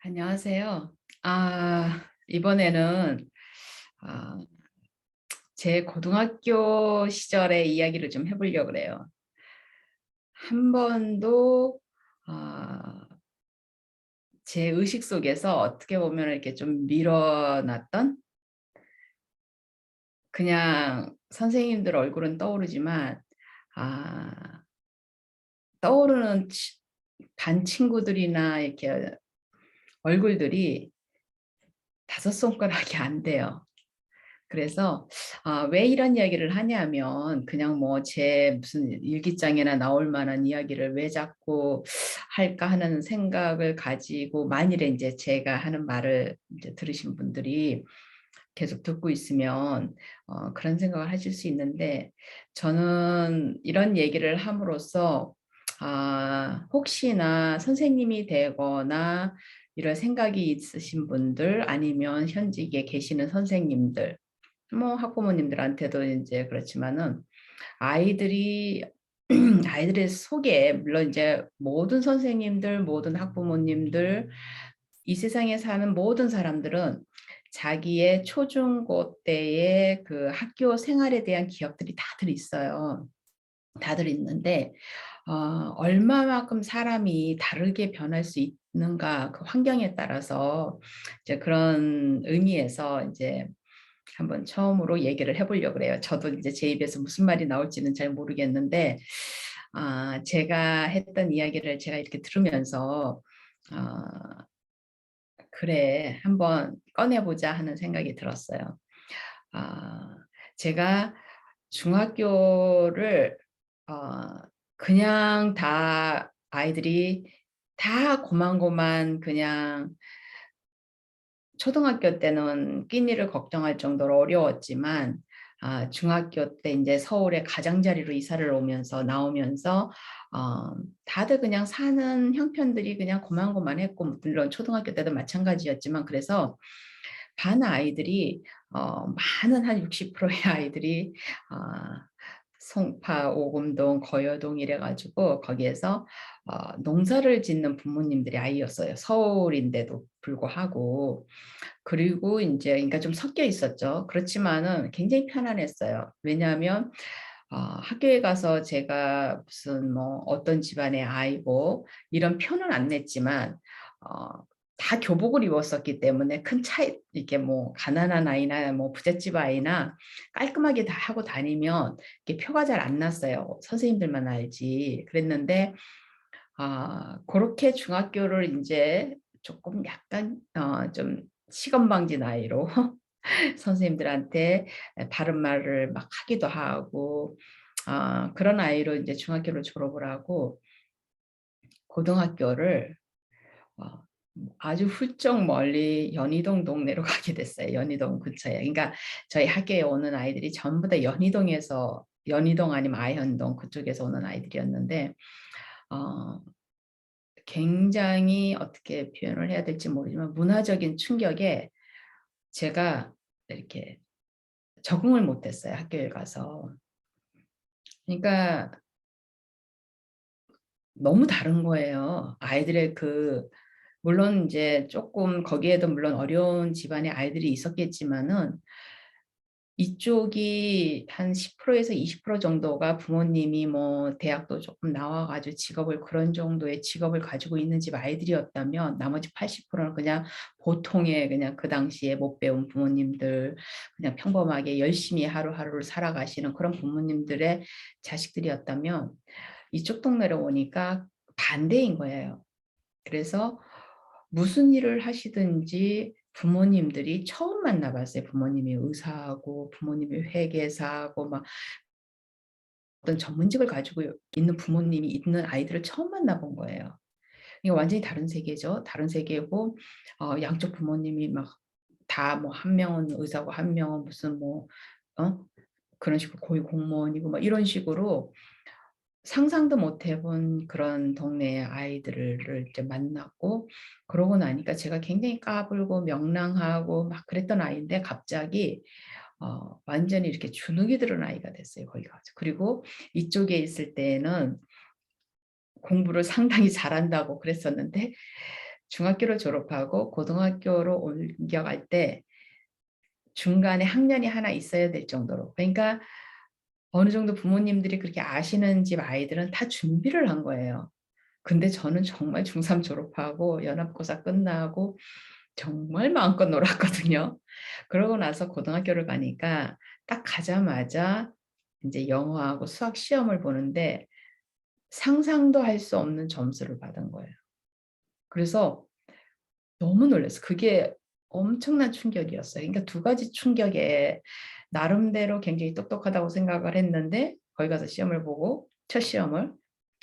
안녕하세요. 이번에는 아, 제 고등학교 시절의 이야기를 좀 해보려고 그래요. 한 번도 제 의식 속에서 어떻게 보면 이렇게 좀 밀어놨던, 그냥 선생님들 얼굴은 떠오르지만 아, 떠오르는 반 친구들이나 이렇게 얼굴들이 다섯 손가락이 안 돼요. 그래서 왜 이런 이야기를 하냐면, 그냥 뭐 제 무슨 일기장에나 나올 만한 이야기를 왜 자꾸 할까 하는 생각을 가지고, 만일에 이제 제가 하는 말을 이제 들으신 분들이 계속 듣고 있으면 그런 생각을 하실 수 있는데, 저는 이런 얘기를 함으로써 혹시나 선생님이 되거나 이런 생각이 있으신 분들, 아니면 현직에 계시는 선생님들, 뭐 학부모님들한테도 이제 그렇지만은, 아이들이 아이들의 속에, 물론 이제 모든 선생님들, 모든 학부모님들, 이 세상에 사는 모든 사람들은 자기의 초중고 때의 그 학교 생활에 대한 기억들이 다들 있어요. 다들 있는데 얼마만큼 사람이 다르게 변할 수 있는가, 그 환경에 따라서 이제 그런 의미에서 이제 한번 처음으로 얘기를 해보려고 그래요. 저도 이제 제 입에서 무슨 말이 나올지는 잘 모르겠는데, 제가 했던 이야기를 제가 이렇게 들으면서 아, 그래, 한번 꺼내보자 하는 생각이 들었어요. 아, 제가 중학교를 어, 그냥 다 아이들이 다 고만고만, 그냥 초등학교 때는 끼니를 걱정할 정도로 어려웠지만, 중학교 때 이제 서울에 가장자리로 이사를 오면서 나오면서 다들 그냥 사는 형편들이 그냥 고만고만했고, 물론 초등학교 때도 마찬가지였지만, 그래서 반 아이들이 많은 한 60%의 아이들이 송파, 오금동, 거여동 이래가지고 거기에서 농사를 짓는 부모님들의 아이였어요. 서울인데도 불구하고. 그리고 이제 그러니까 좀 섞여 있었죠. 그렇지만은 굉장히 편안했어요. 왜냐하면 학교에 가서 제가 무슨 뭐 어떤 집안의 아이고 이런 표는 안 냈지만 어, 다 교복을 입었었기 때문에 큰 차이, 이렇게 뭐 가난한 아이나 뭐 부잣집 아이나 깔끔하게 다 하고 다니면 이렇게 표가 잘 안 났어요. 선생님들만 알지. 그랬는데 그렇게 중학교를 이제 조금 약간 좀 시건방지 나이로 선생님들한테 바른 말을 막 하기도 하고, 그런 아이로 이제 중학교를 졸업을 하고, 고등학교를 어, 아주 훌쩍 멀리 연희동 동네로 가게 됐어요. 연희동 근처에. 그러니까 저희 학교에 오는 아이들이 전부 다 연희동에서, 연희동 아니면 아현동 그쪽에서 오는 아이들이었는데, 어, 굉장히 어떻게 표현을 해야 될지 모르지만 문화적인 충격에 제가 이렇게 적응을 못했어요. 학교에 가서. 그러니까 너무 다른 거예요. 아이들의 그, 물론 이제 조금 거기에도 물론 어려운 집안의 아이들이 있었겠지만은, 이쪽이 한 10%에서 20% 정도가 부모님이 뭐 대학도 조금 나와가지고 직업을, 그런 정도의 직업을 가지고 있는 집 아이들이었다면, 나머지 80%는 그냥 보통의, 그냥 그 당시에 못 배운 부모님들, 그냥 평범하게 열심히 하루하루를 살아가시는 그런 부모님들의 자식들이었다면, 이쪽 동네로 오니까 반대인 거예요. 그래서 무슨 일을 하시든지 부모님들이 처음 만나봤어요. 부모님이 의사하고 부모님이 회계사하고 막 어떤 전문직을 가지고 있는 부모님이 있는 아이들을 처음 만나본 거예요. 이게 완전히 다른 세계죠. 다른 세계고, 양쪽 부모님이 막 다 뭐 한 명은 의사고 한 명은 무슨 뭐 어? 그런 식으로 고위 공무원이고 막 이런 식으로 상상도 못 해본 그런 동네의 아이들을 이제 만났고, 그러고 나니까 제가 굉장히 까불고 명랑하고 막 그랬던 아이인데, 갑자기 완전히 이렇게 주눅이 들은 아이가 됐어요. 거기 가서. 그리고 이쪽에 있을 때는 공부를 상당히 잘한다고 그랬었는데, 중학교를 졸업하고 고등학교로 옮겨갈 때 중간에 학년이 하나 있어야 될 정도로. 그러니까 어느 정도 부모님들이 그렇게 아시는 집 아이들은 다 준비를 한 거예요. 근데 저는 정말 중3 졸업하고 연합고사 끝나고 정말 마음껏 놀았거든요. 그러고 나서 고등학교를 가니까 딱 가자마자 이제 영어하고 수학 시험을 보는데 상상도 할 수 없는 점수를 받은 거예요. 그래서 너무 놀랐어요. 그게 엄청난 충격이었어요. 그러니까 두 가지 충격에 나름대로 굉장히 똑똑하다고 생각을 했는데 거기 가서 시험을 보고 첫 시험을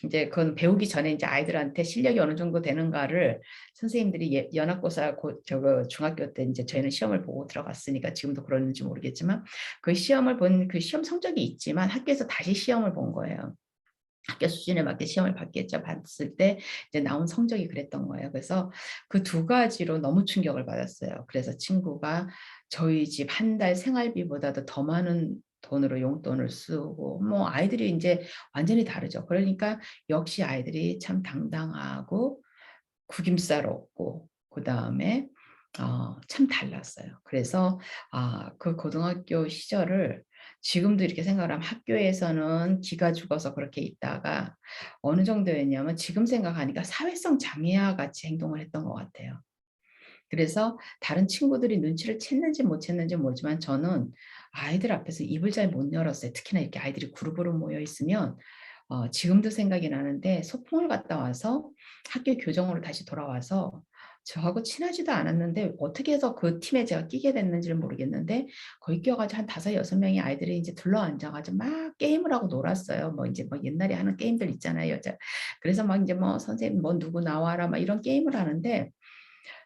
이제 그건 배우기 전에 이제 아이들한테 실력이 어느 정도 되는가를 선생님들이 연합고사 저거 중학교 때 이제 저희는 시험을 보고 들어갔으니까 지금도 그러는지 모르겠지만 그 시험을 본 그 시험 성적이 있지만 학교에서 다시 시험을 본 거예요. 학교 수준에 맞게 시험을 받겠죠. 봤을 때 이제 나온 성적이 그랬던 거예요. 그래서 그 두 가지로 너무 충격을 받았어요. 그래서 친구가 저희 집 한 달 생활비보다도 더 많은 돈으로 용돈을 쓰고 뭐 아이들이 이제 완전히 다르죠. 그러니까 역시 아이들이 참 당당하고 구김살 없고 그다음에 참 달랐어요. 그래서 그 고등학교 시절을 지금도 이렇게 생각을 하면 학교에서는 기가 죽어서 그렇게 있다가 어느 정도였냐면 지금 생각하니까 사회성 장애와 같이 행동을 했던 것 같아요. 그래서 다른 친구들이 눈치를 챘는지 못 챘는지 모르지만 저는 아이들 앞에서 입을 잘 못 열었어요. 특히나 이렇게 아이들이 그룹으로 모여 있으면 지금도 생각이 나는데 소풍을 갔다 와서 학교 교정으로 다시 돌아와서 저하고 친하지도 않았는데 어떻게 해서 그 팀에 제가 끼게 됐는지는 모르겠는데 거기 껴가지고 한 5-6명의 아이들이 이제 둘러앉아가지고 막 게임을 하고 놀았어요. 뭐 이제 뭐 옛날에 하는 게임들 있잖아요, 여자. 그래서 막 이제 뭐 선생님 뭐 누구 나와라 막 이런 게임을 하는데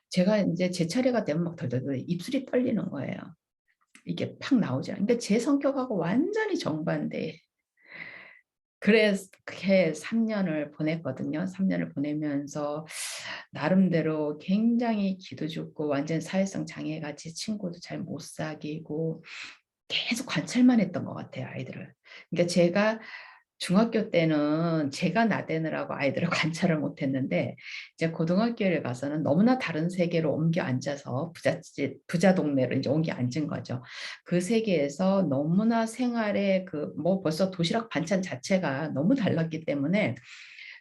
제가 인제 제 차례가 되면 막 덜덜덜 입술이 떨리는 거예요. 이게 팍 나오지 않아요. 그러니까 제 성격하고 완전히 정반대. 그렇게 3 년을 보냈거든요. 3 년을 보내면서 나름대로 굉장히 기도 죽고 완전 사회성 장애같이 친구도 잘 못 사귀고 계속 관찰만 했던 것 같아요, 아이들을. 그러니까 제가 중학교 때는 제가 나대느라고 아이들을 관찰을 못 했는데 이제 고등학교에 가서는 너무나 다른 세계로 옮겨 앉아서 부잣집 부자 동네로 이제 옮겨 앉은 거죠. 그 세계에서 너무나 생활의 그 뭐 벌써 도시락 반찬 자체가 너무 달랐기 때문에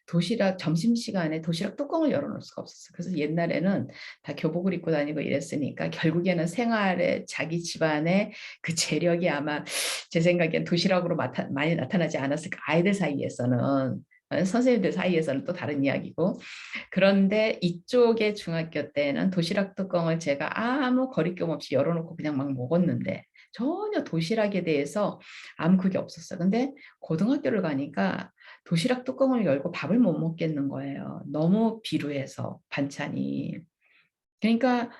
도시락 점심시간에 도시락 뚜껑을 열어 놓을 수가 없었어요. 그래서 옛날에는 다 교복을 입고 다니고 이랬으니까 결국에는 생활에 자기 집안의 그 재력이 아마 제 생각엔 도시락으로 많이 나타나지 않았을까. 아이들 사이에서는. 선생님들 사이에서는 또 다른 이야기고. 그런데 이쪽의 중학교 때는 도시락 뚜껑을 제가 아무 거리낌 없이 열어 놓고 그냥 막 먹었는데 전혀 도시락에 대해서 아무 그게 없었어요. 근데 고등학교를 가니까 도시락 뚜껑을 열고 밥을 못 먹겠는 거예요. 너무 비루해서 반찬이. 그러니까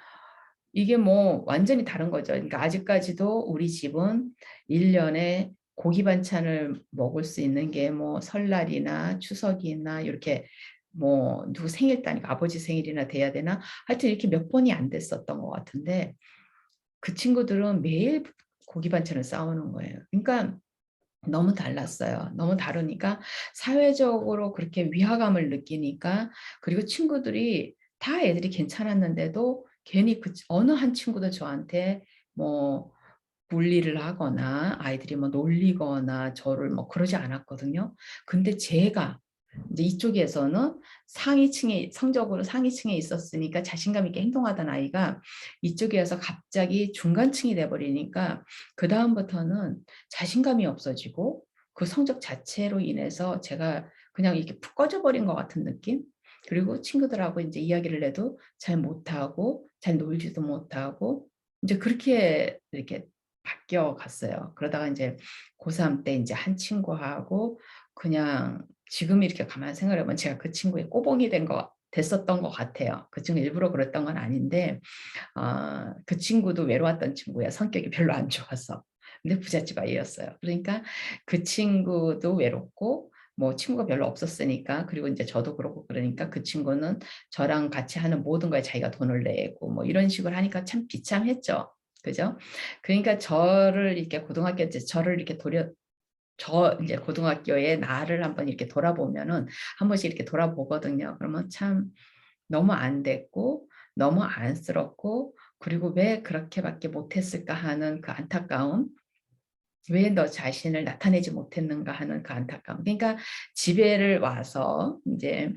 이게 뭐 완전히 다른 거죠. 그러니까 아직까지도 우리 집은 1년에 고기 반찬을 먹을 수 있는 게 뭐 설날이나 추석이나 이렇게 뭐 누구 생일 따니까 아버지 생일이나 돼야 되나 하여튼 이렇게 몇 번이 안 됐었던 것 같은데 그 친구들은 매일 고기 반찬을 싸우는 거예요. 그러니까 너무 달랐어요. 너무 다르니까 사회적으로 그렇게 위화감을 느끼니까 그리고 친구들이 다 애들이 괜찮았는데도 괜히 그 어느 한 친구도 저한테 뭐 bully를 하거나 아이들이 뭐 놀리거나 저를 뭐 그러지 않았거든요. 근데 제가 이제 이쪽에서는 상위층에 성적으로 상위층에 있었으니까 자신감 있게 행동하던 아이가 이쪽에 와서 갑자기 중간층이 돼 버리니까 그다음부터는 자신감이 없어지고 그 성적 자체로 인해서 제가 그냥 이렇게 푹 꺼져 버린 것 같은 느낌? 그리고 친구들하고 인제 이야기를 해도 잘 못하고 잘 놀지도 못하고 인제 그렇게 이렇게 바뀌어 갔어요. 그러다가 인제 고3 때 인제 한 친구하고 그냥 지금 이렇게 가만히 생각해 보면 제가 그 친구의 꼬봉이 됐었던 것 같아요. 그 친구 일부러 그랬던 건 아닌데 그 친구도 외로웠던 친구예요. 성격이 별로 안 좋아서. 근데 부잣집 아이였어요. 그러니까 그 친구도 외롭고 뭐 친구가 별로 없었으니까 그리고 인제 저도 그렇고 그러니까 그 친구는 저랑 같이 하는 모든 거에 자기가 돈을 내고 뭐 이런 식으로 하니까 참 비참했죠. 그죠? 그러니까 저를 이렇게 고등학교 때 저를 이렇게 저 이제 고등학교의 나를 한번 이렇게 돌아보면은 한 번씩 이렇게 돌아보거든요. 그러면 참 너무 안 됐고 너무 안쓰럽고 그리고 '왜 그렇게밖에 못했을까.' 하는 그 안타까움. '왜 너 자신을 나타내지 못했는가.' 하는 그 안타까움. 그러니까 집에를 와서 인제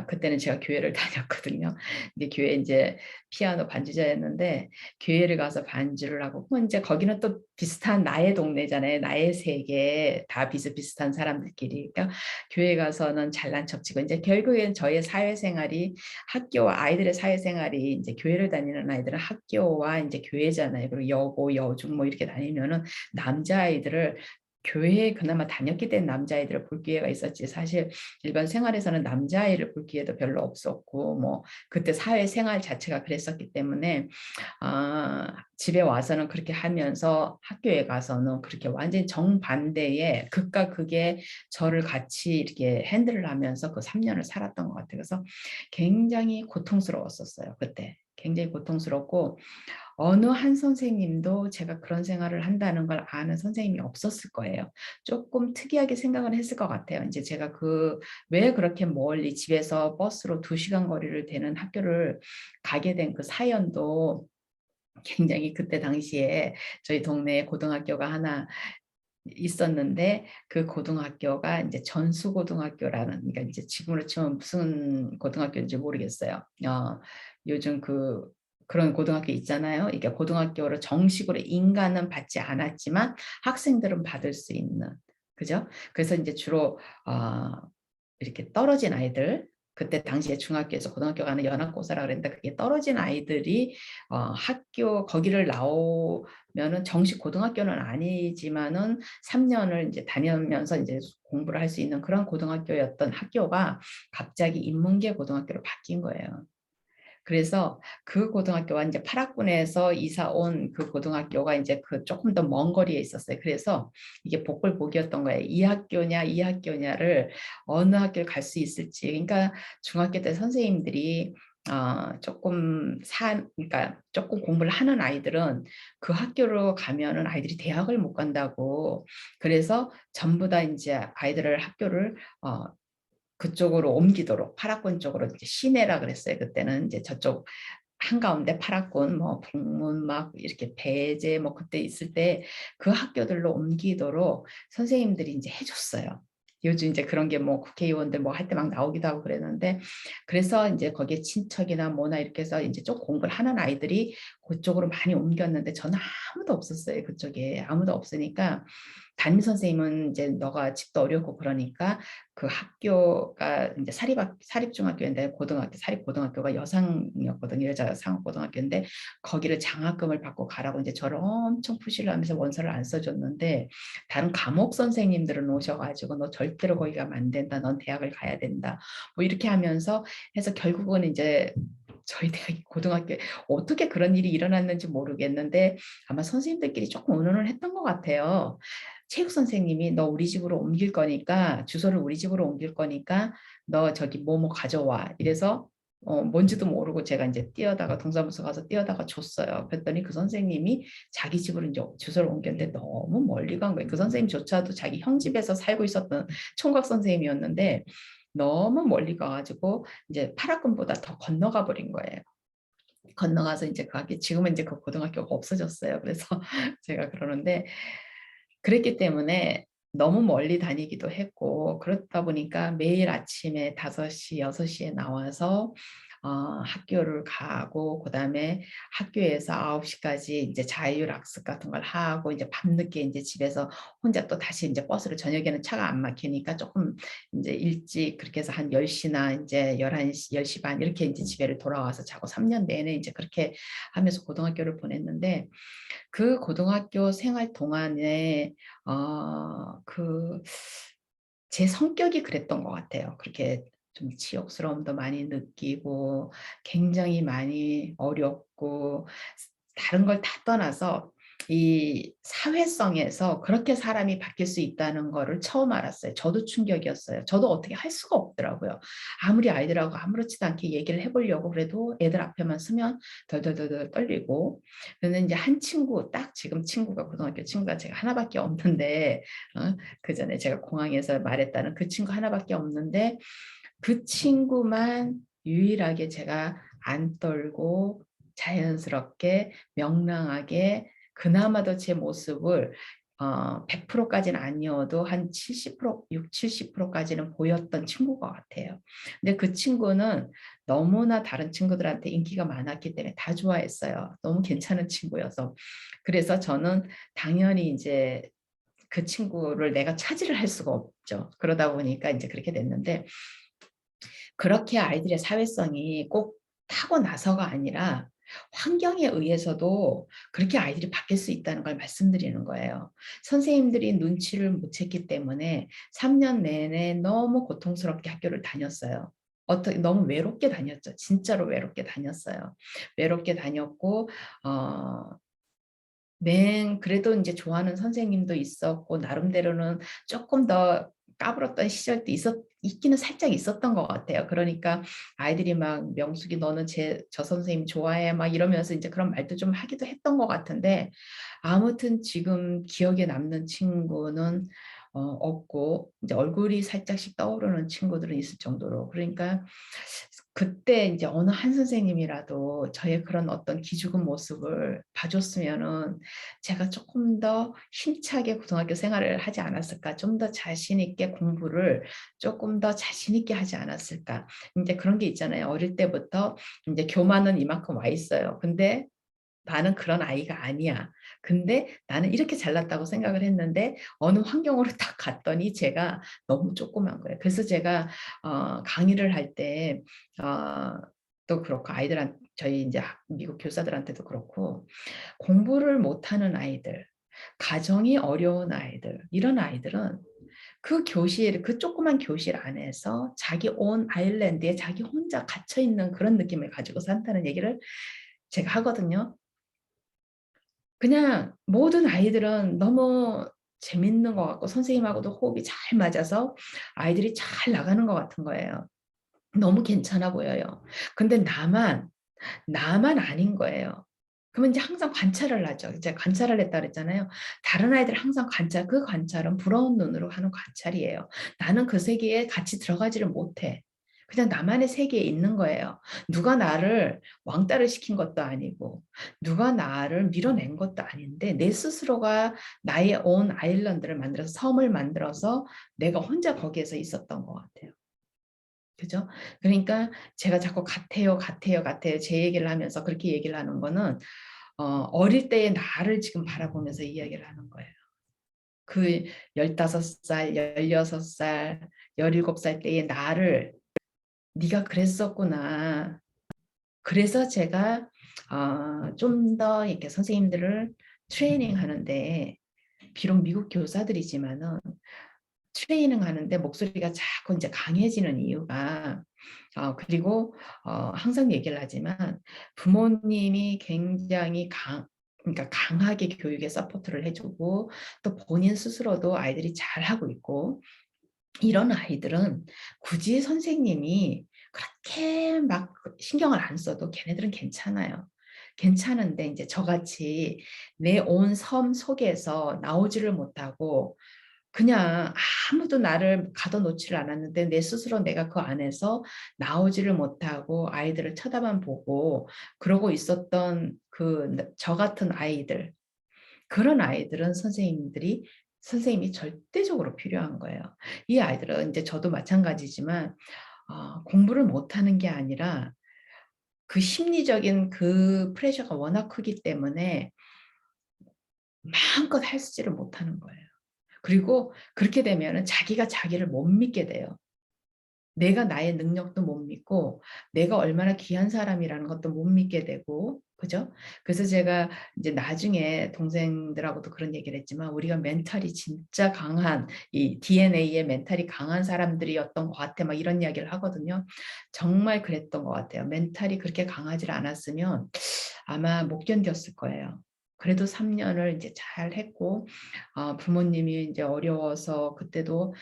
그때는 제가 교회를 다녔거든요. 근데 교회 인제 피아노 반주자였는데 교회를 가서 반주를 하고 인제 거기는 또 비슷한 나의 동네잖아요. 나의 세계 다 비슷비슷한 사람들끼리. 그러니까 교회 가서는 잘난 척 치고 인제 결국에는 저의 사회생활이 학교와 아이들의 사회생활이 인제 교회를 다니는 아이들은 학교와 인제 교회잖아요. 그리고 여고, 여중 뭐 이렇게 다니면은 남자아이들을 교회에 그나마 다녔기 때문에 남자아이들을 볼 기회가 있었지 사실 일반 생활에서는 남자아이를 볼 기회도 별로 없었고 뭐 그때 사회생활 자체가 그랬었기 때문에 집에 와서는 그렇게 하면서 학교에 가서는 그렇게 완전히 정반대의 극과 극의 저를 같이 이렇게 핸들을 하면서 그 3 년을 살았던 것 같아요. 그래서 굉장히 고통스러웠었어요 그때. 굉장히 고통스럽고 어느 한 선생님도 제가 그런 생활을 한다는 걸 아는 선생님이 없었을 거예요. 쪼끔 특이하게 생각을 했을 것 같아요. 인제 제가 왜 그렇게 멀리 집에서 버스로 2 시간 거리를 되는 학교를 가게 된 그 사연도 굉장히 그때 당시에 저희 동네에 고등학교가 하나 있었는데 그 고등학교가 인제 전수고등학교라는 그러니까 인제 지금으로 치면 무슨 고등학교인지 모르겠어요. 요즘 그런 고등학교 있잖아요. 이게 고등학교로 정식으로 인가는 받지 않았지만 학생들은 받을 수 있는. 그죠? 그래서 인제 주로 어 이렇게 떨어진 아이들 그때 당시에 중학교에서 고등학교 가는 연합고사라 그랬는데 그게 떨어진 아이들이 학교 거기를 나오면은 정식 고등학교는 아니지만은 3 년을 인제 다니면서 인제 공부를 할 수 있는 그런 고등학교였던 학교가 갑자기 인문계 고등학교로 바뀐 거예요. 그래서 그 고등학교가 인제 파락군에서 이사 온 그 고등학교가 인제 그 쪼끔 더 먼 거리에 있었어요. 그래서 이게 복불복이었던 거예요. 이 학교냐 이 학교냐를 어느 학교를 갈 수 있을지. 그러니까 중학교 때 선생님들이 그러니까 쪼끔 공부를 하는 아이들은 그 학교로 가면은 아이들이 대학을 못 간다고 그래서 전부 다 인제 아이들을 학교를 어 그쪽으로 옮기도록 파라군 쪽으로 이제 시내라 그랬어요. 그때는 이제 저쪽 한가운데 파라군 뭐 북문 막 이렇게 배제 뭐 그때 있을 때 그 학교들로 옮기도록 선생님들이 인제 해 줬어요. 요즘 인제 그런 게 뭐 국회의원들 뭐 할 때 막 나오기도 하고 그랬는데 그래서 인제 거기에 친척이나 뭐나 이렇게 해서 인제 좀 공부를 하는 아이들이 고쪽으로 많이 옮겼는데 저는 아무도 없었어요 그쪽에. 아무도 없으니까 담임 선생님은 인제 "너가 집도 어렵고 그러니까 그 학교가 인제 사립중학교인데 사립고등학교가 여상이었거든요. 여자 상업고등학교인데 거기를 장학금을 받고 가라고 인제 저를 엄청 푸시를 하면서 원서를 안 써 줬는데 다른 과목 선생님들은 오셔 가지고 "너 절대로 거기 가면 안 된다. 넌 대학을 가야 된다." 뭐 이렇게 하면서 해서 결국은 인제 저희 대학이 고등학교에 어떻게 그런 일이 일어났는지 모르겠는데 아마 선생님들끼리 쪼끔 의논을 했던 것 같아요. 체육 선생님이 "너 우리 집으로 옮길 거니까 주소를 우리 집으로 옮길 거니까 너 저기 뭐뭐 가져와." 이래서 뭔지도 모르고 제가 인제 뛰어다가 동사무소 가서 뛰어다가 줬어요. 그랬더니 그 선생님이 자기 집으로 인제 주소를 옮겼는데 너무 멀리 간 거예요. 그 선생님조차도 자기 형 집에서 살고 있었던 총각 선생님이었는데 너무 멀리 가 가지고 인제 파라군보다 더 건너가 버린 거예요. 건너가서 인제 그 학교 지금은 인제 그 고등학교가 없어졌어요. 그래서 제가 그러는데 그랬기 때문에 너무 멀리 다니기도 했고 그렇다 보니까 매일 아침에 5시, 6시에 나와서 학교를 가고 그다음에 학교에서 9시 까지 인제 자율학습 같은 걸 하고 인제 밤늦게 인제 집에서 혼자 또 다시 인제 버스를 저녁에는 차가 안 막히니까 쪼끔 인제 일찍 그렇게 해서 한 10시 나 인제 11시, 10시 반 이렇게 인제 집에를 돌아와서 자고 3년 내내 인제 그렇게 하면서 고등학교를 보냈는데 그 고등학교 생활 동안에 그 제 성격이 그랬던 것 같아요. 그렇게 좀 치욕스러움도 많이 느끼고 굉장히 많이 어렵고 다른 걸 다 떠나서 이 사회성에서 그렇게 사람이 바뀔 수 있다는 거를 처음 알았어요. 저도 충격이었어요. 저도 어떻게 할 수가 없더라고요. 아무리 아이들하고 아무렇지도 않게 얘기를 해 보려고 그래도 애들 앞에만 서면 덜덜덜덜 떨리고 그래서 인제 한 친구 딱 지금 친구가 고등학교 친구가 제가 하나 밖에 없는데 그전에 제가 공항에서 말했다는 그 친구 하나 밖에 없는데 그 친구만 유일하게 제가 안 떨고 자연스럽게 명랑하게 그나마도 제 모습을 100%까지는 아니어도 한 70%, 6, 70%까지는 보였던 친구 것 같아요. 근데 그 친구는 너무나 다른 친구들한테 인기가 많았기 때문에 다 좋아했어요. 너무 괜찮은 친구여서. 그래서 저는 당연히 이제 그 친구를 내가 차지를 할 수가 없죠. 그러다 보니까 이제 그렇게 됐는데, 그렇게 아이들의 사회성이 꼭 타고나서가 아니라 환경에 의해서도 그렇게 아이들이 바뀔 수 있다는 걸 말씀드리는 거예요. 선생님들이 눈치를 못 챘기 때문에 3년 내내 너무 고통스럽게 학교를 다녔어요. 어떻게 너무 외롭게 다녔죠. 진짜로 외롭게 다녔어요. 외롭게 다녔고 어, 그래도 이제 좋아하는 선생님도 있었고 나름대로는 조금 더 까불었던 시절도 있기는 살짝 있었던 것 같아요. 그러니까 아이들이 막 명숙이 너는 저 선생님 좋아해 막 이러면서 이제 그런 말도 좀 하기도 했던 것 같은데, 아무튼 지금 기억에 남는 친구는 없고 이제 얼굴이 살짝씩 떠오르는 친구들은 있을 정도로. 그러니까 그때 이제 어느 한 선생님이라도 저의 그런 어떤 기죽은 모습을 봐줬으면은 제가 조금 더 힘차게 고등학교 생활을 하지 않았을까, 좀 더 자신 있게 공부를 조금 더 자신 있게 하지 않았을까. 이제 그런 게 있잖아요. 어릴 때부터 이제 교만은 이만큼 와 있어요. 근데 나는 그런 아이가 아니야. 근데 나는 이렇게 잘났다고 생각을 했는데 어느 환경으로 딱 갔더니 제가 너무 조그만 거예요. 그래서 제가 강의를 할 때 또 그렇고 아이들한 저희 이제 미국 교사들한테도 그렇고, 공부를 못하는 아이들, 가정이 어려운 아이들, 이런 아이들은 그 조그만 교실 안에서 자기 온 아일랜드에 자기 혼자 갇혀 있는 그런 느낌을 가지고 산다는 얘기를 제가 하거든요. 그냥 모든 아이들은 너무 재밌는 것 같고 선생님하고도 호흡이 잘 맞아서 아이들이 잘 나가는 것 같은 거예요. 너무 괜찮아 보여요. 근데 나만 아닌 거예요. 그러면 이제 항상 관찰을 하죠. 이제 관찰을 했다 그랬잖아요. 다른 아이들 항상 그 관찰은 부러운 눈으로 하는 관찰이에요. 나는 그 세계에 같이 들어가지를 못해. 그냥 나만의 세계에 있는 거예요. 누가 나를 왕따를 시킨 것도 아니고, 누가 나를 밀어낸 것도 아닌데, 내 스스로가 나의 온 아일랜드를 만들어서, 섬을 만들어서 내가 혼자 거기에서 있었던 것 같아요. 그죠? 그러니까 제가 자꾸 같아요, 같아요, 같아요. 제 얘기를 하면서 그렇게 얘기를 하는 거는 어릴 때의 나를 지금 바라보면서 이야기를 하는 거예요. 그 15살, 16살, 17살 때의 나를 네가 그랬었구나. 그래서 제가 좀 더 이렇게 선생님들을 트레이닝 하는데, 비록 미국 교사들이지만은 트레이닝 하는데 목소리가 자꾸 이제 강해지는 이유가, 그리고 항상 얘기를 하지만 부모님이 굉장히 그러니까 강하게 교육에 서포트를 해주고 또 본인 스스로도 아이들이 잘하고 있고, 이런 아이들은 굳이 선생님이 그렇게 막 신경을 안 써도 걔네들은 괜찮아요. 괜찮은데 이제 저같이 내 온 섬 속에서 나오지를 못하고 그냥 아무도 나를 가둬놓지를 않았는데 내 스스로 내가 그 안에서 나오지를 못하고 아이들을 쳐다만 보고 그러고 있었던 저 같은 아이들, 그런 아이들은 선생님이 절대적으로 필요한 거예요. 이 아이들은 이제 저도 마찬가지지만 공부를 못하는 게 아니라 그 심리적인 그 프레셔가 워낙 크기 때문에 마음껏 할 수지를 못하는 거예요. 그리고 그렇게 되면은 자기가 자기를 못 믿게 돼요. 내가 나의 능력도 못 믿고 내가 얼마나 귀한 사람이라는 것도 못 믿게 되고, 그죠? 그래서 제가 이제 나중에 동생들하고도 그런 얘기를 했지만 우리가 멘탈이 진짜 강한, 이 DNA의 멘탈이 강한 사람들이었던 것 같아 막 이런 이야기를 하거든요. 정말 그랬던 것 같아요. 멘탈이 그렇게 강하지 않았으면 아마 못 견뎠을 거예요. 그래도 3년을 이제 잘 했고, 부모님이 이제 어려워서 그때도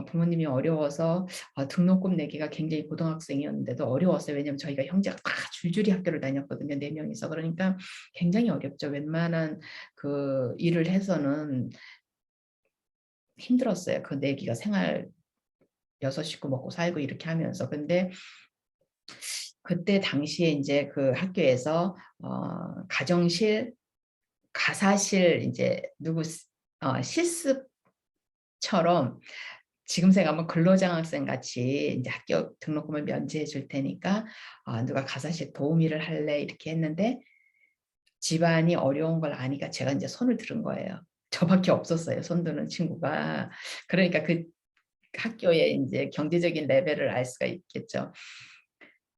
부모님이 어려워서 등록금 내기가 굉장히, 고등학생이었는데도 어려웠어요. 왜냐하면 저희가 형제가 다 줄줄이 학교를 다녔거든요. 4명이서. 그러니까 굉장히 어렵죠. 웬만한 그 일을 해서는 힘들었어요. 그 내기가, 생활 6식구 먹고 살고 이렇게 하면서. 근데 그때 당시에 인제 그 학교에서 가정실, 가사실 인제 누구 실습처럼 지금 생각하면 근로장학생 같이 인제 학교 등록금을 면제해 줄 테니까 "누가 가사실 도우미를 할래?" 이렇게 했는데 집안이 어려운 걸 아니까 제가 인제 손을 들은 거예요. 저밖에 없었어요, 손 드는 친구가. 그러니까 그 학교의 인제 경제적인 레벨을 알 수가 있겠죠.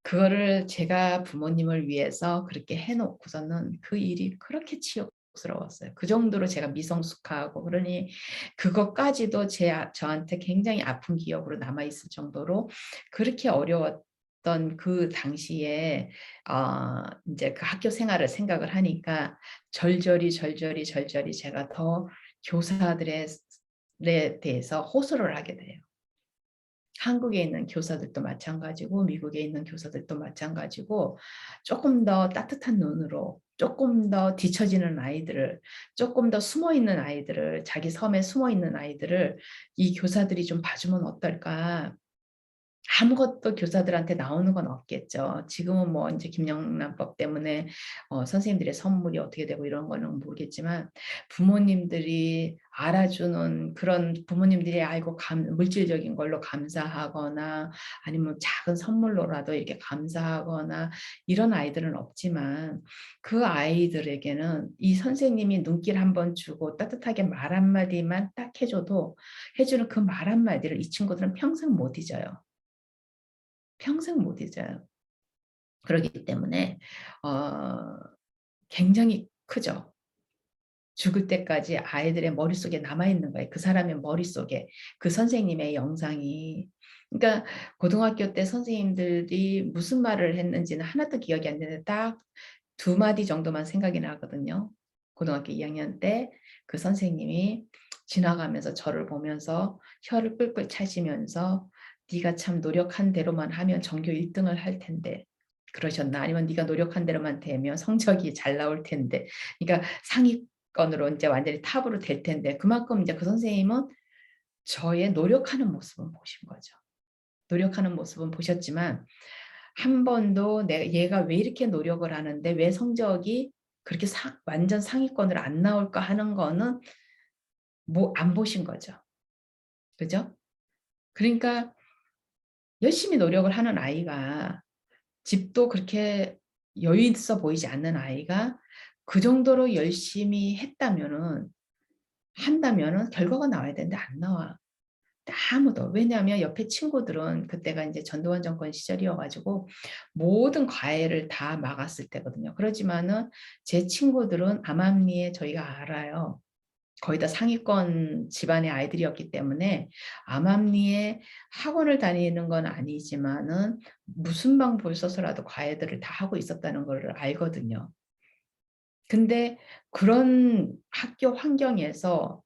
그거를 제가 부모님을 위해서 그렇게 해 놓고서는 그 일이 그렇게 치욕스러웠어요. 그 정도로 제가 미성숙하고 그러니 그것까지도 저한테 굉장히 아픈 기억으로 남아 있을 정도로 그렇게 어려웠던 그 당시에 인제 그 학교 생활을 생각을 하니까 절절히 제가 더 교사들의 에 대해서 호소를 하게 돼요. 한국에 있는 교사들도 마찬가지고 미국에 있는 교사들도 마찬가지고 조금 더 따뜻한 눈으로 조금 더 뒤처지는 아이들을, 조금 더 숨어 있는 아이들을, 자기 섬에 숨어 있는 아이들을 이 교사들이 좀 봐주면 어떨까. 아무것도 교사들한테 나오는 건 없겠죠. 지금은 뭐 인제 김영란법 때문에 선생님들의 선물이 어떻게 되고 이런 거는 모르겠지만 부모님들이 알아주는 그런 부모님들이 알고 물질적인 걸로 감사하거나 아니면 작은 선물로라도 이렇게 감사하거나 이런 아이들은 없지만 그 아이들에게는 이 선생님이 눈길 한번 주고 따뜻하게 말 한마디만 딱 해 주는 그 말 한마디를 이 친구들은 평생 못 잊어요. 평생 못 잊어요. 그러기 때문에 어 굉장히 크죠. 죽을 때까지 아이들의 머릿속에 남아 있는 거예요. 그 사람의 머릿속에 그 선생님의 영상이. 그러니까 고등학교 때 선생님들이 무슨 말을 했는지는 하나도 기억이 안 나는데 딱 두 마디 정도만 생각이 나거든요. 고등학교 2 학년 때 그 선생님이 지나가면서 저를 보면서 혀를 끌끌 차시면서 "네가 참 노력한 대로만 하면 전교 1 등을 할 텐데." 그러셨나? 아니면 "네가 노력한 대로만 되면 성적이 잘 나올 텐데." 그러니까 상위권으로 인제 완전히 탑으로 될 텐데 그만큼 인제 그 선생님은 저의 노력하는 모습은 보신 거죠. 노력하는 모습은 보셨지만 한 번도 얘가 왜 이렇게 노력을 하는데 왜 성적이 그렇게 완전 상위권으로 안 나올까 하는 거는 뭐 안 보신 거죠. 그죠? 그러니까 열심히 노력을 하는 아이가 집도 그렇게 여유 있어 보이지 않는 아이가 그 정도로 열심히 한다면은 결과가 나와야 되는데 안 나와. 아무도. 왜냐하면 옆에 친구들은 그때가 인제 전두환 정권 시절이어 가지고 모든 과외를 다 막았을 때거든요. 그러지만은 제 친구들은 암암리에 저희가 알아요. 거의 다 상위권 집안의 아이들이었기 때문에 암암리에 학원을 다니는 건 아니지만은 무슨 방법을 써서라도 과외들을 다 하고 있었다는 거를 알거든요. 근데 그런 학교 환경에서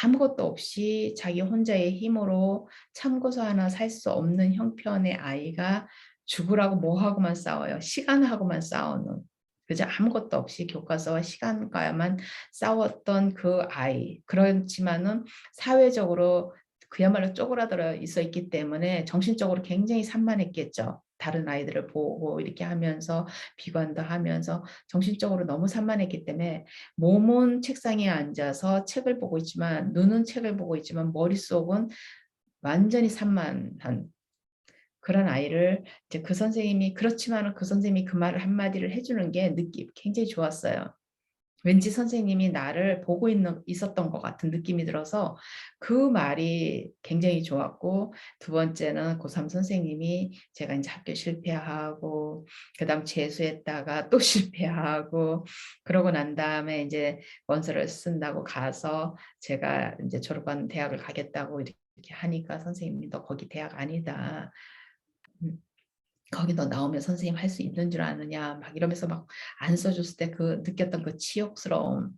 아무것도 없이 자기 혼자의 힘으로 참고서 하나 살 수 없는 형편의 아이가 죽으라고 뭐 하고만 싸워요. 시간하고만 싸우는. 그죠? 아무것도 없이 교과서와 시간과만 싸웠던 그 아이. 그렇지만은 사회적으로 그야말로 쪼그라들어 있어 있기 때문에 정신적으로 굉장히 산만했겠죠. 다른 아이들을 보고 이렇게 하면서 비관도 하면서 정신적으로 너무 산만했기 때문에 몸은 책상에 앉아서 책을 보고 있지만 눈은 책을 보고 있지만 머릿속은 완전히 산만한 그런 아이를 이제 그 선생님이 그렇지만은 그 선생님이 그 말을 한마디를 해 주는 게 느낌 굉장히 좋았어요. 왠지 선생님이 나를 보고 있었던 것 같은 느낌이 들어서 그 말이 굉장히 좋았고 두 번째는 고3 선생님이 제가 인제 학교 실패하고 그다음 재수했다가 또 실패하고 그러고 난 다음에 인제 원서를 쓴다고 가서 제가 인제 졸업한 대학을 가겠다고 이렇게 하니까 선생님이 "너 거기 대학 아니다. 음 거기 너 나오면 선생님 할 수 있는 줄 아느냐." 막 이러면서 막 안 써 줬을 때 그 느꼈던 그 치욕스러움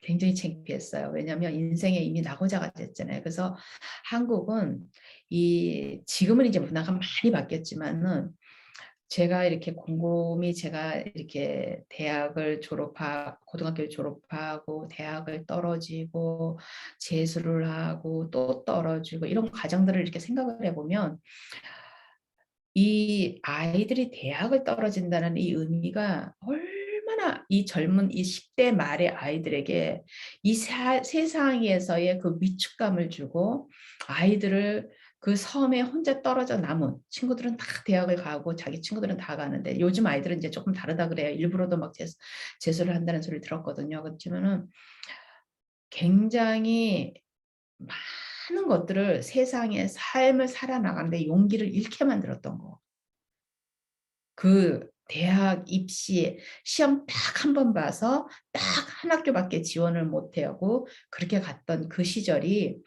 굉장히 창피했어요. 왜냐하면 인생에 이미 낙오자가 됐잖아요. 그래서 한국은 지금은 이제 문화가 많이 바뀌었지만은 제가 이렇게 곰곰이 제가 이렇게 고등학교를 졸업하고 대학을 떨어지고 재수를 하고 또 떨어지고 이런 과정들을 이렇게 생각을 해 보면 이 아이들이 대학을 떨어진다는 이 의미가 얼마나 이 젊은 이 10대 말의 아이들에게 이 세상에서의 그 위축감을 주고, 아이들을 그 섬에 혼자 떨어져 남은 친구들은 다 대학을 가고 자기 친구들은 다 가는데, 요즘 아이들은 이제 조금 다르다 그래요. 일부러도 막 재수를 한다는 소리를 들었거든요. 그렇지만은 굉장히 많은 것들을, 세상의 삶을 살아나가는데 용기를 잃게 만들었던 거. 그 대학 입시 시험 딱 한 번 봐서 딱 한 학교밖에 지원을 못 하고 그렇게 갔던 그 시절이,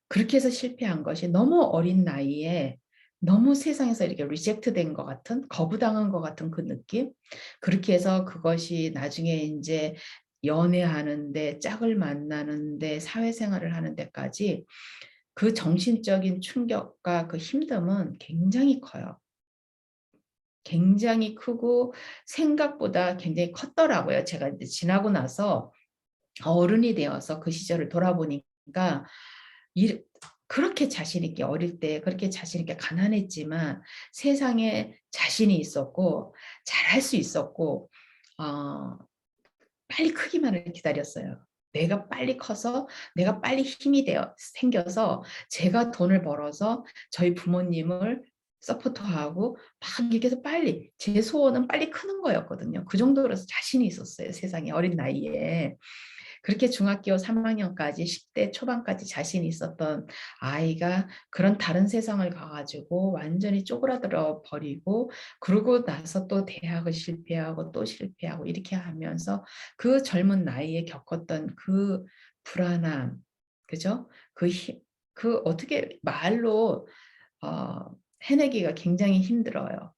그렇게 해서 실패한 것이 너무 어린 나이에 너무 세상에서 이렇게 리젝트 된 것 같은, 거부당한 것 같은 그 느낌? 그렇게 해서 그것이 나중에 인제 연애하는 데, 짝을 만나는 데, 사회생활을 하는 데까지 그 정신적인 충격과 그 힘듦은 굉장히 커요. 굉장히 크고 생각보다 굉장히 컸더라고요. 제가 이제 지나고 나서 어른이 되어서 그 시절을 돌아보니까, 이 그렇게 자신 있게, 어릴 때 그렇게 자신 있게 가난했지만 세상에 자신이 있었고 잘할 수 있었고, 어 빨리 크기만을 기다렸어요. 내가 빨리 커서, 내가 빨리 힘이 되어 생겨서 제가 돈을 벌어서 저희 부모님을 서포트하고 막 이렇게 해서 빨리, 제 소원은 빨리 크는 거였거든요. 그 정도로 자신이 있었어요, 세상에, 어린 나이에. 그렇게 중학교 3 학년까지 10대 초반까지 자신이 있었던 아이가 그런 다른 세상을 가 가지고 완전히 쪼그라들어 버리고, 그러고 나서 또 대학을 실패하고 또 실패하고 이렇게 하면서 그 젊은 나이에 겪었던 그 불안함, 그죠? 그 어떻게 말로 어 해내기가 굉장히 힘들어요.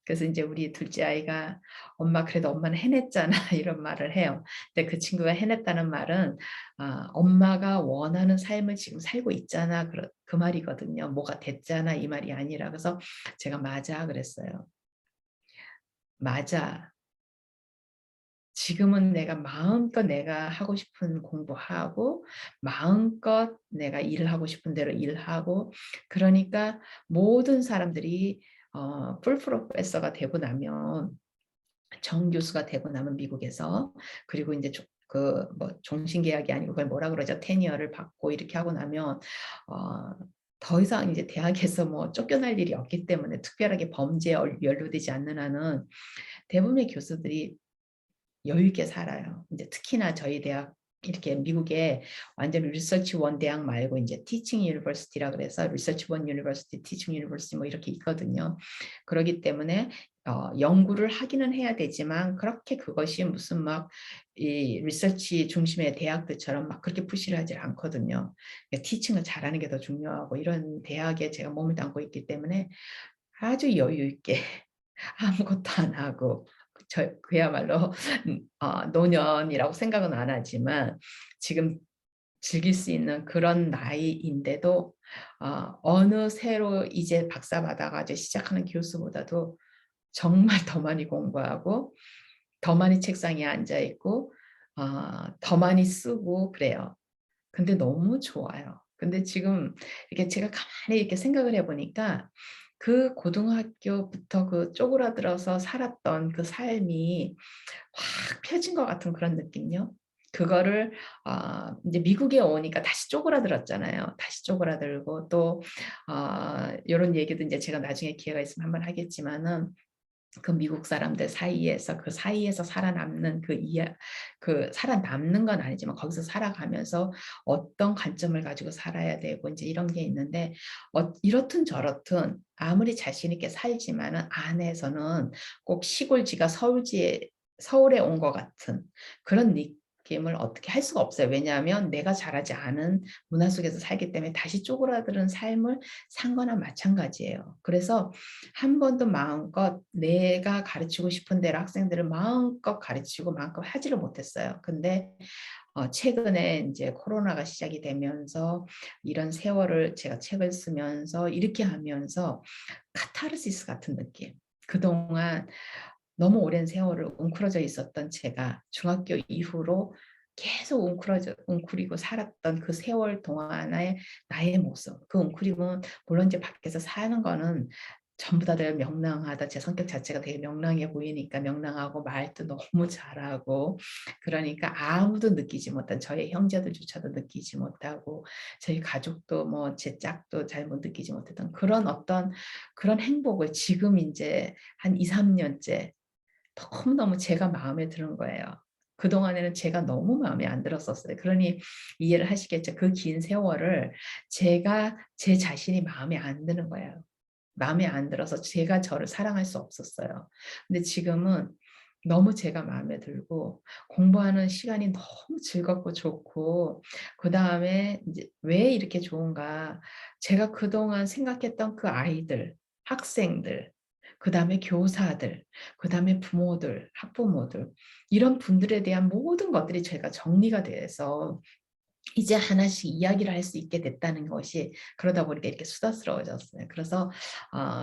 그래서 인제 우리 둘째 아이가 "엄마 그래도 엄마는 해냈잖아." 이런 말을 해요. 근데 그 친구가 해냈다는 말은 "엄마가 원하는 삶을 지금 살고 있잖아." 그 말이거든요. "뭐가 됐잖아." 이 말이 아니라. 그래서 제가 "맞아." 그랬어요. "맞아. 지금은 내가 마음껏 내가 하고 싶은 공부하고 마음껏 내가 일하고 싶은 대로 일하고, 그러니까 모든 사람들이 풀 프로페서가 되고 나면, 정교수가 되고 나면 미국에서, 그리고 인제 그 뭐 종신 계약이 아니고 그걸 뭐라 그러죠? 테니어를 받고 이렇게 하고 나면 어 더 이상 이제 대학에서 뭐 쫓겨날 일이 없기 때문에, 특별하게 범죄에 연루되지 않는 한은 대부분의 교수들이 여유 있게 살아요. 인제 특히나 저희 대학, 이렇게 미국에 완전 리서치 원 대학 말고 인제 티칭 유니버시티라 그래서 리서치 원 유니버시티, 티칭 유니버시티 뭐 이렇게 있거든요. 그러기 때문에 연구를 하기는 해야 되지만 그렇게 그것이 무슨 막 이 리서치 중심의 대학들처럼 막 그렇게 푸시를 하질 않거든요. 그러니까 티칭을 잘하는 게 더 중요하고, 이런 대학에 제가 몸을 담고 있기 때문에 아주 여유 있게 아무것도 안 하고, 그야말로 노년이라고 생각은 안 하지만 지금 즐길 수 있는 그런 나이인데도, 어느 새로 이제 박사 받아 가지고 시작하는 교수보다도 정말 더 많이 공부하고 더 많이 책상에 앉아 있고 더 많이 쓰고 그래요. 근데 너무 좋아요. 근데 지금 이렇게 제가 가만히 이렇게 생각을 해 보니까, 그 고등학교부터 그 쪼그라들어서 살았던 그 삶이 확 펴진 것 같은 그런 느낌요. 그거를 인제 미국에 오니까 다시 쪼그라들었잖아요. 다시 쪼그라들고 또 요런 얘기도 인제 제가 나중에 기회가 있으면 한번 하겠지만은, 그 미국 사람들 사이에서, 그 사이에서 살아남는 그 살아남는 건 아니지만 거기서 살아가면서 어떤 관점을 가지고 살아야 되고 인제 이런 게 있는데, 이렇든 저렇든 아무리 자신 있게 살지만은 안에서는 꼭 시골지가 서울에 온 것 같은 그런 느낌을 어떻게 할 수가 없어요. 왜냐하면 내가 자라지 않은 문화 속에서 살기 때문에 다시 쪼그라드는 삶을 산 거나 마찬가지예요. 그래서 한 번도 마음껏 내가 가르치고 싶은 대로 학생들을 마음껏 가르치고 마음껏 하지를 못했어요. 근데 최근에 인제 코로나가 시작이 되면서 이런 세월을 제가 책을 쓰면서 이렇게 하면서 카타르시스 같은 느낌. 그동안 너무 오랜 세월을 웅크러져 있었던 제가 중학교 이후로 계속 웅크리고 살았던 그 세월 동안의 나의 모습. 그 웅크림은 물론 이제 밖에서 사는 거는 전부 다 되게 명랑하다. 제 성격 자체가 되게 명랑해 보이니까 명랑하고 말도 너무 잘하고 그러니까 아무도 느끼지 못한 저의 형제들조차도 느끼지 못하고 저희 가족도 뭐 제 짝도 잘 못 느끼지 못했던 그런 어떤 그런 행복을 지금 인제 한 2-3 년째 너무너무 제가 마음에 드는 거예요. 그동안에는 제가 너무 마음에 안 들었었어요. 그러니 이해를 하시겠죠. 그 긴 세월을 제가 제 자신이 마음에 안 드는 거예요. 마음에 안 들어서 제가 저를 사랑할 수 없었어요. 근데 지금은 너무 제가 마음에 들고 공부하는 시간이 너무 즐겁고 좋고 그다음에 인제 '왜 이렇게 좋은가.' 제가 그동안 생각했던 그 아이들, 학생들, 그다음에 교사들, 그다음에 부모들, 학부모들 이런 분들에 대한 모든 것들이 제가 정리가 돼서 이제 하나씩 이야기를 할 수 있게 됐다는 것이 그러다 보니까 이렇게 수다스러워졌어요. 그래서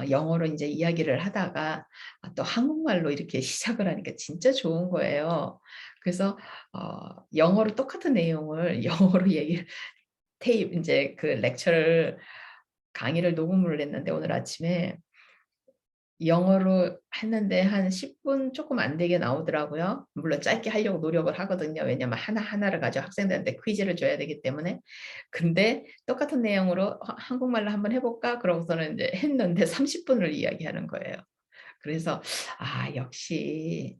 영어로 인제 이야기를 하다가 또 한국말로 이렇게 시작을 하니까 진짜 좋은 거예요. 그래서 영어로 똑같은 내용을 영어로 얘기를 인제 그 렉처를 강의를 녹음을 했는데 오늘 아침에 영어로 했는데 한 10분 조금 안 되게 나오더라고요. 물론 짧게 하려고 노력을 하거든요. 왜냐면 하나하나를 가지고 학생들한테 퀴즈를 줘야 되기 때문에. 근데 똑같은 내용으로 한국말로 한번 해 볼까?" 그러고서는 인제 했는데 30 분을 이야기하는 거예요. 그래서 '아 역시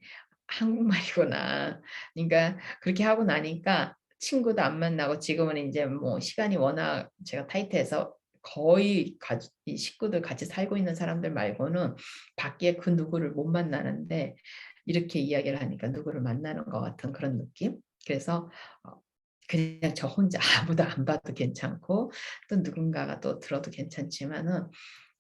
한국말이구나.' 그러니까 그렇게 하고 나니까 친구도 안 만나고 지금은 인제 뭐 시간이 워낙 제가 타이트해서 거의 이 식구들 같이 살고 있는 사람들 말고는 밖에 그 누구를 못 만나는데 이렇게 이야기를 하니까 누구를 만나는 것 같은 그런 느낌? 그래서 어 그냥 저 혼자 아무도 안 봐도 괜찮고 또 누군가가 또 들어도 괜찮지만은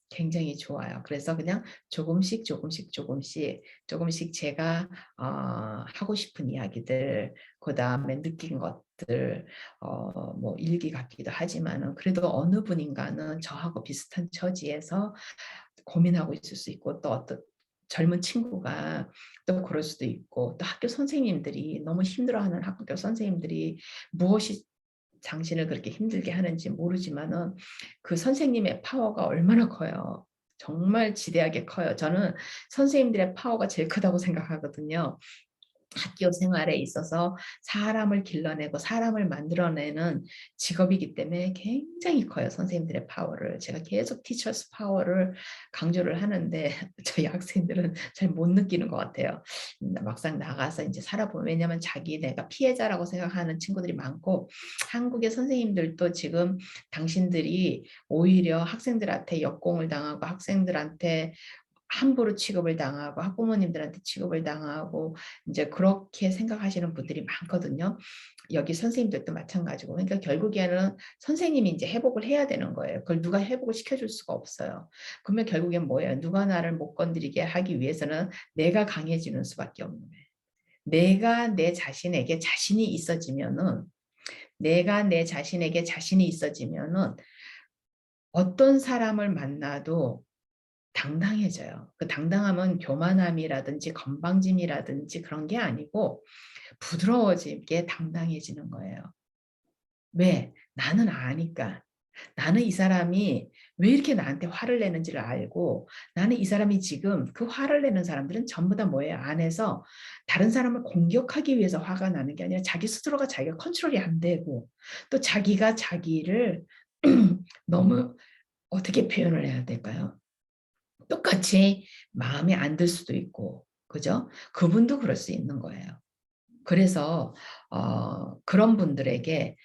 굉장히 좋아요. 그래서 그냥 조금씩, 조금씩, 조금씩, 조금씩 제가 하고 싶은 이야기들 그다음에 느낀 것들 뭐 일기 같기도 하지만은 그래도 어느 분인가는 저하고 비슷한 처지에서 고민하고 있을 수 있고 또 어떤 젊은 친구가 또 그럴 수도 있고 또 학교 선생님들이 너무 힘들어하는 학교 선생님들이 무엇이 당신을 그렇게 힘들게 하는지 모르지만은 그 선생님의 파워가 얼마나 커요. 정말 지대하게 커요. 저는 선생님들의 파워가 제일 크다고 생각하거든요. 학교 생활에 있어서 사람을 길러내고 사람을 만들어내는 직업이기 때문에 굉장히 커요, 선생님들의 파워를. 제가 계속 티처스 파워를 강조를 하는데 저희 학생들은 잘 못 느끼는 것 같아요. 막상 나가서 인제 살아보면 왜냐면 자기네가 피해자라고 생각하는 친구들이 많고 한국의 선생님들도 지금 당신들이 오히려 학생들한테 역공을 당하고 학생들한테 함부로 취급을 당하고 학부모님들한테 취급을 당하고 인제 그렇게 생각하시는 분들이 많거든요. 여기 선생님들도 마찬가지고. 그러니까 결국에는 선생님이 인제 회복을 해야 되는 거예요. 그걸 누가 회복을 시켜줄 수가 없어요. 그러면 결국엔 뭐예요? 누가 나를 못 건드리게 하기 위해서는 내가 강해지는 수밖에 없는 거예요. 내가 내 자신에게 자신이 있어지면은 내가 내 자신에게 자신이 있어지면은 어떤 사람을 만나도 당당해져요. 그 당당함은 교만함이라든지 건방짐이라든지 그런 게 아니고 부드러워지게 당당해지는 거예요. 왜? 나는 아니까. 나는 이 사람이 왜 이렇게 나한테 화를 내는지를 알고 나는 이 사람이 지금 그 화를 내는 사람들은 전부 다 뭐예요? 안에서 다른 사람을 공격하기 위해서 화가 나는 게 아니라 자기 스스로가 자기가 컨트롤이 안 되고 또 자기가 자기를 너무 어떻게 표현을 해야 될까요? 똑같이 마음에 안 들 수도 있고 그죠? 그분도 그럴 수 있는 거예요. 그래서 그런 분들에게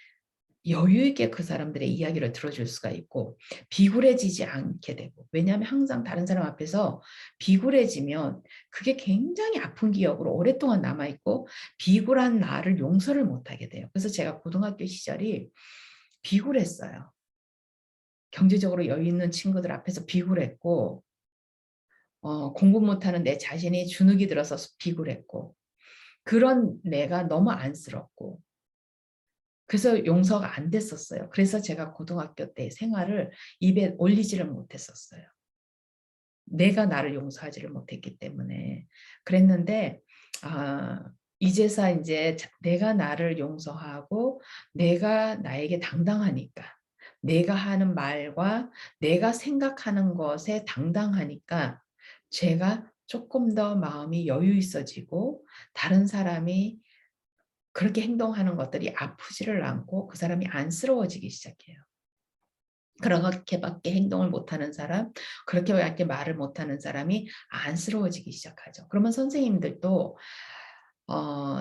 여유 있게 그 사람들의 이야기를 들어줄 수가 있고 비굴해지지 않게 되고 왜냐하면 항상 다른 사람 앞에서 비굴해지면 그게 굉장히 아픈 기억으로 오랫동안 남아 있고 비굴한 나를 용서를 못 하게 돼요. 그래서 제가 고등학교 시절이 비굴했어요. 경제적으로 여유 있는 친구들 앞에서 비굴했고 공부 못하는 내 자신이 주눅이 들어서 비굴했고 그런 내가 너무 안쓰럽고 그래서 용서가 안 됐었어요. 그래서 제가 고등학교 때 생활을 입에 올리지를 못했었어요. 내가 나를 용서하지를 못했기 때문에. 그랬는데 아 이제서 인제 내가 나를 용서하고 내가 나에게 당당하니까 내가 하는 말과 내가 생각하는 것에 당당하니까 제가 조금 더 마음이 여유 있어지고 다른 사람이 그렇게 행동하는 것들이 아프지를 않고 그 사람이 안쓰러워지기 시작해요. 그렇게밖에 행동을 못하는 사람, 그렇게밖에 말을 못하는 사람이 안쓰러워지기 시작하죠. 그러면 선생님들도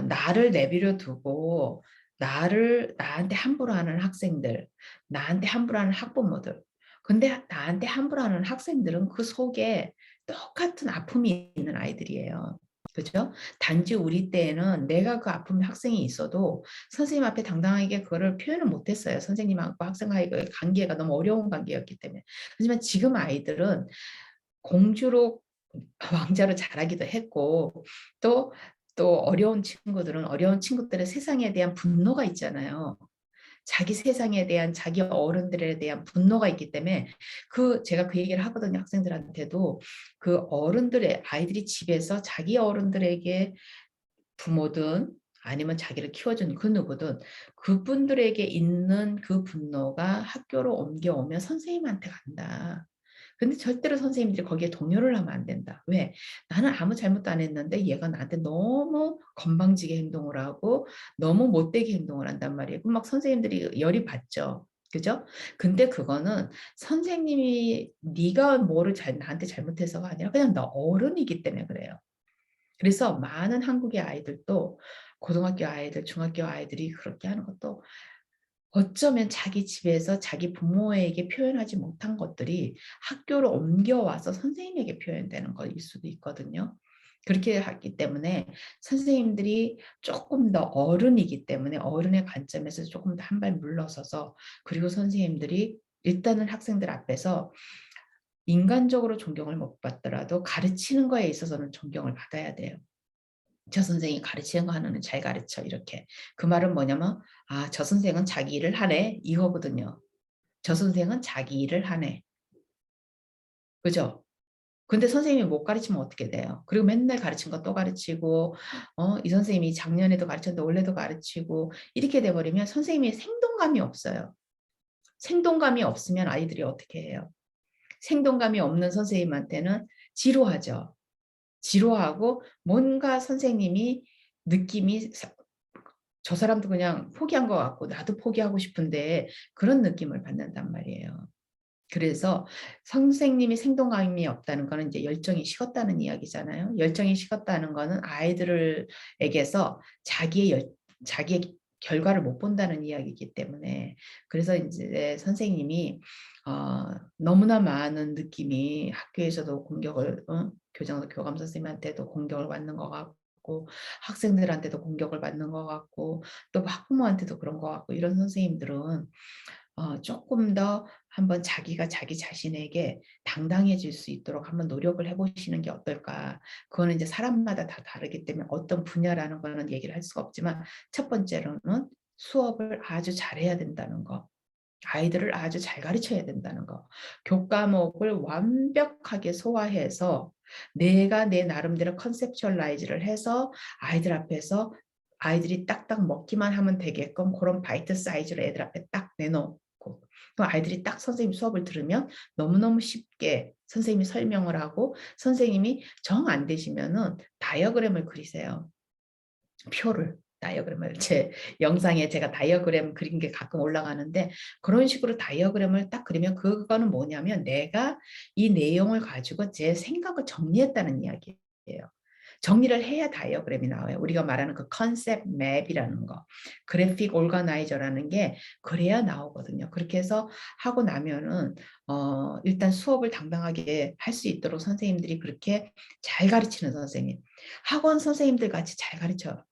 나를 내버려 두고 나한테 함부로 하는 학생들, 나한테 함부로 하는 학부모들, 근데 나한테 함부로 하는 학생들은 그 속에 똑같은 아픔이 있는 아이들이에요. 그죠? 단지 우리 때에는 내가 그 아픔 학생이 있어도 선생님 앞에 당당하게 그거를 표현을 못했어요. 선생님하고 학생과의 그 관계가 너무 어려운 관계였기 때문에. 하지만 지금 아이들은 공주로 왕자로 자라기도 했고 또 어려운 친구들은 어려운 친구들의 세상에 대한 분노가 있잖아요. 자기 세상에 대한 자기 어른들에 대한 분노가 있기 때문에 제가 그 얘기를 하거든요. 학생들한테도 그 어른들의 아이들이 집에서 자기 어른들에게 부모든 아니면 자기를 키워준 그 누구든 그분들에게 있는 그 분노가 학교로 옮겨오면 선생님한테 간다. 근데 절대로 선생님들이 거기에 동요를 하면 안 된다. 왜? 나는 아무 잘못도 안 했는데 얘가 나한테 너무 건방지게 행동을 하고 너무 못되게 행동을 한단 말이에요. 그럼 막 선생님들이 열이 받죠. 그죠? 근데 그거는 선생님이 네가 뭐를 나한테 잘못해서가 아니라 그냥 너 어른이기 때문에 그래요. 그래서 많은 한국의 아이들도 고등학교 아이들, 중학교 아이들이 그렇게 하는 것도 어쩌면 자기 집에서 자기 부모에게 표현하지 못한 것들이 학교로 옮겨와서 선생님에게 표현되는 것일 수도 있거든요. 그렇게 하기 때문에 선생님들이 조금 더 어른이기 때문에 어른의 관점에서 조금 더 한 발 물러서서 그리고 선생님들이 일단은 학생들 앞에서 인간적으로 존경을 못 받더라도 가르치는 거에 있어서는 존경을 받아야 돼요. 저 선생이 가르치는 거 하나는 잘 가르쳐 이렇게. 그 말은 뭐냐면 저 선생은 자기 일을 하네 이거거든요. 저 선생은 자기 일을 하네. 그죠? 근데 선생님이 못 가르치면 어떻게 돼요? 그리고 맨날 가르친 거 또 가르치고 이 선생님이 작년에도 가르쳤는데 올해도 가르치고 이렇게 돼버리면 선생님이 생동감이 없어요. 생동감이 없으면 아이들이 어떻게 해요? 생동감이 없는 선생님한테는 지루하죠. 지루하고 뭔가 선생님이 느낌이 저 사람도 그냥 포기한 것 같고 나도 포기하고 싶은데 그런 느낌을 받는단 말이에요. 그래서 선생님이 생동감이 없다는 거는 이제 열정이 식었다는 이야기잖아요. 열정이 식었다는 거는 아이들에게서 자기의 결과를 못 본다는 이야기이기 때문에 그래서 이제 선생님이 너무나 많은 느낌이 학교에서도 공격을 교감 선생님한테도 공격을 받는 것 같고 학생들한테도 공격을 받는 것 같고 또 학부모한테도 그런 것 같고 이런 선생님들은 조금 더 한번 자기가 자기 자신에게 당당해질 수 있도록 한번 노력을 해보시는 게 어떨까. 그거는 이제 사람마다 다 다르기 때문에 어떤 분야라는 거는 얘기를 할 수가 없지만 첫 번째로는 수업을 아주 잘해야 된다는 거. 아이들을 아주 잘 가르쳐야 된다는 거. 교과목을 완벽하게 소화해서 내가 내 나름대로 컨셉츄얼라이즈를 해서 아이들 앞에서 아이들이 딱딱 먹기만 하면 되게끔 그런 바이트 사이즈로 애들 앞에 딱 내놓고 그럼 아이들이 딱 선생님 수업을 들으면 너무너무 쉽게 선생님이 설명을 하고 선생님이 정 안 되시면은 다이어그램을 그리세요. 표를 다이어그램을 제 영상에 제가 다이어그램 그린 게 가끔 올라가는데 그런 식으로 다이어그램을 딱 그리면 그거는 뭐냐면 내가 이 내용을 가지고 제 생각을 정리했다는 이야기예요. 정리를 해야 다이어그램이 나와요. 우리가 말하는 그 컨셉 맵이라는 거, 그래픽 오르가나이저라는 게 그래야 나오거든요. 그렇게 해서 하고 나면은 일단 수업을 당당하게 할 수 있도록 선생님들이 그렇게 잘 가르치는 선생님, 학원 선생님들 같이 잘 가르쳐요.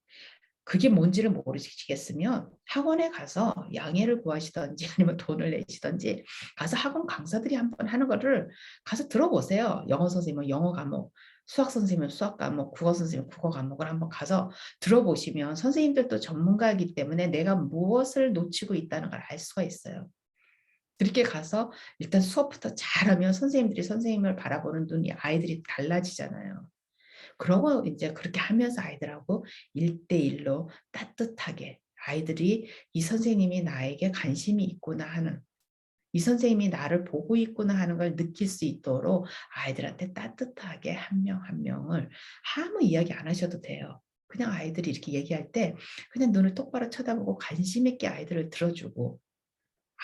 그게 뭔지를 모르시겠으면 학원에 가서 양해를 구하시든지 아니면 돈을 내시든지 가서 학원 강사들이 한번 하는 거를 가서 들어보세요. 영어 선생님은 영어 과목, 수학 선생님은 수학 과목, 국어 선생님은 국어 과목을 한번 가서 들어보시면 선생님들도 전문가이기 때문에 내가 무엇을 놓치고 있다는 걸 알 수가 있어요. 그렇게 가서 일단 수업부터 잘하면 선생님들이 선생님을 바라보는 눈이 아이들이 달라지잖아요. 그러고 이제 그렇게 하면서 아이들하고 1대1로 따뜻하게 아이들이 이 선생님이 나에게 관심이 있구나 하는 이 선생님이 나를 보고 있구나 하는 걸 느낄 수 있도록 아이들한테 따뜻하게 한 명 한 명을 아무 이야기 안 하셔도 돼요. 그냥 아이들이 이렇게 얘기할 때 그냥 눈을 똑바로 쳐다보고 관심 있게 아이들을 들어주고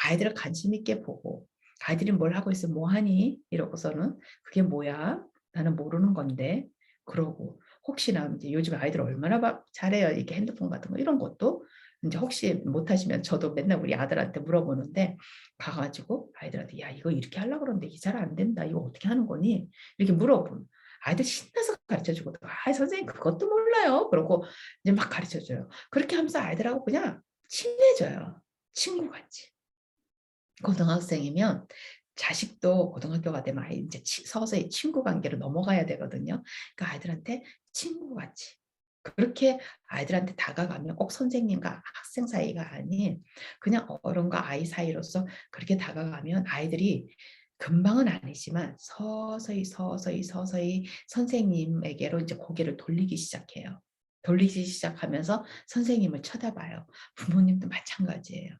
아이들을 관심 있게 보고 아이들이 뭘 하고 있어 "뭐 하니?" 이러고서는 "그게 뭐야? 나는 모르는 건데." 그러고 혹시나 인제 요즘 아이들 얼마나 잘해요. 이렇게 핸드폰 같은 거 이런 것도 인제 혹시 못하시면 저도 맨날 우리 아들한테 물어보는데 가 가지고 아이들한테 "야 이거 이렇게 하려고 그러는데 이게 잘 안 된다. 이거 어떻게 하는 거니?" 이렇게 물어보면 아이들 신나서 가르쳐 주거든. "아 선생님 그것도 몰라요." 그러고 이제 막 가르쳐 줘요. 그렇게 하면서 아이들하고 그냥 친해져요, 친구같이. 고등학생이면 자식도 고등학교가 되면 아이 인제 서서히 친구 관계로 넘어가야 되거든요. 그러니까 아이들한테 친구같이 그렇게 아이들한테 다가가면 꼭 선생님과 학생 사이가 아닌 그냥 어른과 아이 사이로서 그렇게 다가가면 아이들이 금방은 아니지만 서서히, 서서히, 서서히 선생님에게로 이제 고개를 돌리기 시작해요. 돌리기 시작하면서 선생님을 쳐다봐요. 부모님도 마찬가지예요.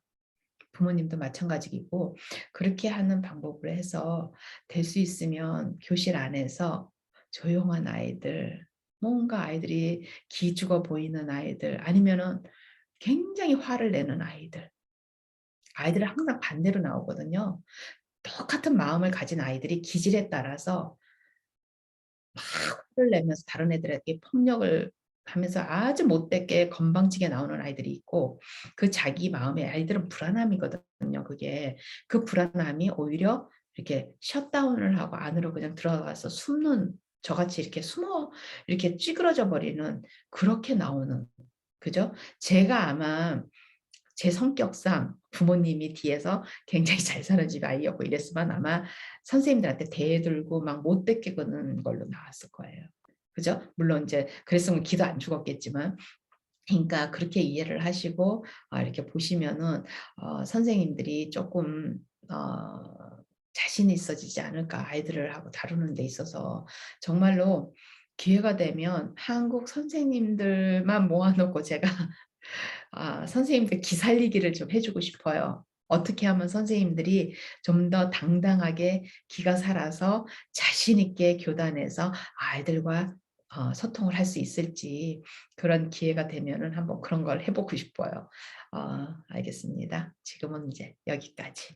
부모님도 마찬가지이고 그렇게 하는 방법을 해서 될 수 있으면 교실 안에서 조용한 아이들, 뭔가 아이들이 기죽어 보이는 아이들 아니면은 굉장히 화를 내는 아이들, 아이들은 항상 반대로 나오거든요. 똑같은 마음을 가진 아이들이 기질에 따라서 화를 내면서 다른 애들에게 폭력을 하면서 아주 못되게 건방지게 나오는 아이들이 있고 그 자기 마음에 아이들은 불안함이거든요 그게. 그 불안함이 오히려 이렇게 셧다운을 하고 안으로 그냥 들어가서 숨는 저같이 이렇게 숨어 이렇게 찌그러져 버리는 그렇게 나오는 그죠? 제가 아마 제 성격상 부모님이 뒤에서 굉장히 잘 사는 집 아이였고 이랬으면 아마 선생님들한테 대들고 막 못되게 구는 걸로 나왔을 거예요. 그죠? 물론 인제 그랬으면 기도 안 죽었겠지만 그러니까 그렇게 이해를 하시고 이렇게 보시면은 선생님들이 쪼끔 어 자신이 있어지지 않을까 아이들을 하고 다루는 데 있어서. 정말로 기회가 되면 한국 선생님들만 모아 놓고 제가 선생님들 기살리기를 좀 해 주고 싶어요. 어떻게 하면 선생님들이 좀 더 당당하게 기가 살아서 자신 있게 교단에서 아이들과 소통을 할 수 있을지 그런 기회가 되면은 한번 그런 걸 해 보고 싶어요. 알겠습니다. 지금은 이제 여기까지.